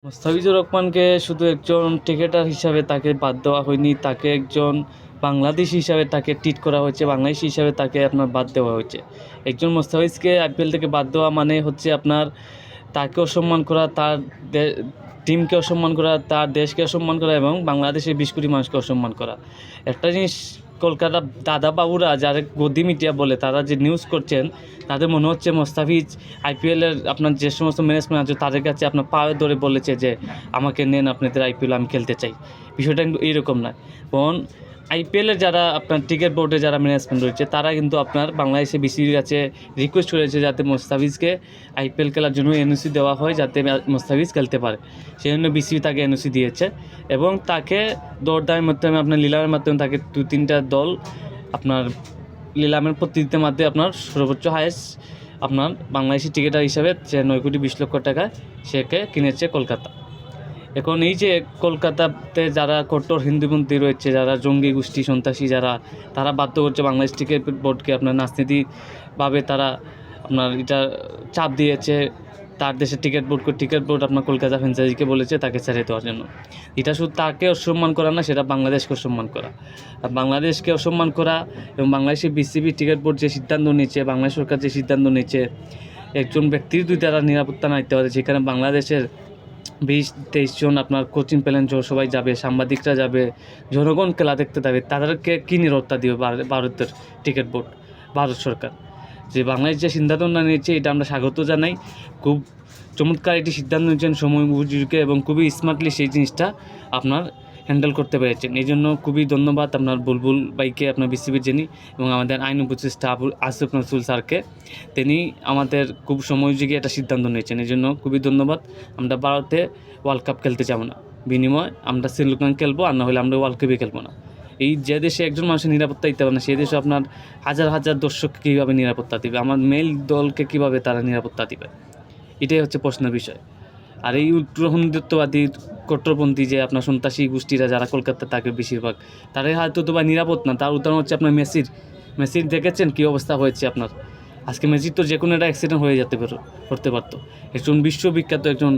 মোস্তাফিজুর রহমানকে শুধু একজন ক্রিকেটার হিসাবে তাকে বাদ দেওয়া হয়নি, তাকে একজন বাংলাদেশি হিসাবে তাকে ট্রিট করা হয়েছে, বাংলাদেশি হিসাবে তাকে আপনার বাদ দেওয়া হয়েছে। একজন মোস্তাফিজকে আইপিএল থেকে বাদ দেওয়া মানে হচ্ছে আপনার তাকে অসম্মান করা, তার টিমকে অসম্মান করা, তার দেশকে অসম্মান করা এবং বাংলাদেশের 20 কোটি মানুষকে অসম্মান করা। একটা জিনিস কলকাতার দাদা বাবুরা যারা গদি মিডিয়া বলে তারা যে নিউজ করছেন, তাদের মনে হচ্ছে মোস্তাফিজ আইপিএলের আপনার যে সমস্ত ম্যানেজমেন্ট আছে তাদের কাছে আপনার পায়ে ধরে বলেছে যে আমাকে নেন আপনাদের আইপিএল, আমি খেলতে চাই। বিষয়টা কিন্তু এইরকম নয়। কারণ আইপিএলের যারা আপনার টিকিট বোর্ডে যারা ম্যানেজমেন্ট রয়েছে তারা কিন্তু আপনার বাংলাদেশে বিসিবির কাছে রিকোয়েস্ট করেছে যাতে মোস্তাফিজকে আইপিএল খেলার জন্য এনওসি দেওয়া হয়, যাতে মোস্তাফিজ খেলতে পারে। সেই জন্য বিসিবি তাকে এনওসি দিয়েছে এবং তাকে দরদামের মাধ্যমে আপনার লিলামের মাধ্যমে তাকে 2-3টা দল আপনার লিলামের প্রতিনিধিত্বের মাধ্যমে আপনার সর্বোচ্চ হায়েস্ট আপনার বাংলাদেশি টিকিটার হিসাবে যে 9 কোটি 20 লক্ষ টাকা সেকে কিনেছে কলকাতা। এখন এই যে কলকাতাতে যারা কট্টর হিন্দুপন্থী রয়েছে, যারা জঙ্গি গোষ্ঠী সন্ত্রাসী যারা, তারা বাধ্য করছে বাংলাদেশ ক্রিকেট বোর্ডকে আপনার রাজনীতিভাবে তারা আপনার এটা চাপ দিয়েছে তার দেশের টিকিট বোর্ড আপনার কলকাতা ফ্র্যাঞ্চাইজিকে বলেছে তাকে ছেড়ে দেওয়ার জন্য। এটা শুধু তাকে অসম্মান করা না, সেটা বাংলাদেশকে অসম্মান করা। আর বাংলাদেশকে অসম্মান করা এবং বাংলাদেশের বিসিবি টিকিট বোর্ড যে সিদ্ধান্ত নিচ্ছে, বাংলাদেশ সরকার যে সিদ্ধান্ত নিচ্ছে, একজন ব্যক্তির দুই তারা নিরাপত্তা নাইতে পারে, যেখানে বাংলাদেশের 20-23 জন আপনার কোচিং প্ল্যান সবাই যাবে, সাংবাদিকরা যাবে, জনগণ খেলা দেখতে যাবে, তাদেরকে কী নিরাপত্তা দিবে ভারতের টিকিট বোর্ড, ভারত সরকার? যে বাংলাদেশ যে সিদ্ধান্ত নিয়েছে এটা আমরা স্বাগত জানাই। খুব চমৎকার একটি সিদ্ধান্ত নিয়েছেন সময় উপযোগী এবং খুবই স্মার্টলি সেই জিনিসটা আপনার হ্যান্ডেল করতে পেরেছেন। এই জন্য খুবই ধন্যবাদ আপনার বুলবুল ভাইকে, আপনার বিসিবির যিনি, এবং আমাদের আইন উপদেষ্টা আসিফ নজরুল স্যারকে। তিনি আমাদের খুব সময়োপযোগী একটা সিদ্ধান্ত নিয়েছেন, এই জন্য খুবই ধন্যবাদ। আমরা ভারতে ওয়ার্ল্ড কাপ খেলতে যাব না, বিনিময় আমরা শ্রীলঙ্কা খেলবো, আর না হলে আমরা ওয়ার্ল্ড কাপই খেলবো না। এই যে দেশে একজন মানুষের নিরাপত্তা দিতে পারে না, সেই দেশে আপনার হাজার হাজার দর্শককে কীভাবে নিরাপত্তা দিবে, আমার মেল দলকে কীভাবে তারা নিরাপত্তা দিবে, এটাই হচ্ছে প্রশ্নের বিষয়। আর এই উগ্রহিন্দুত্ববাদী কট্টরপন্থী যে আপনার সন্ত্রাসী গোষ্ঠীরা যারা কলকাতা থাকে বেশিরভাগ, তারাই হয়তো তো বা নিরাপদ না। তার উদাহরণ হচ্ছে আপনার মেসির দেখেছেন কী অবস্থা হয়েছে আপনার। আজকে মেসির তো যে কোনো একটা অ্যাক্সিডেন্ট হয়ে করতে পারতো। একজন বিশ্ববিখ্যাত একজন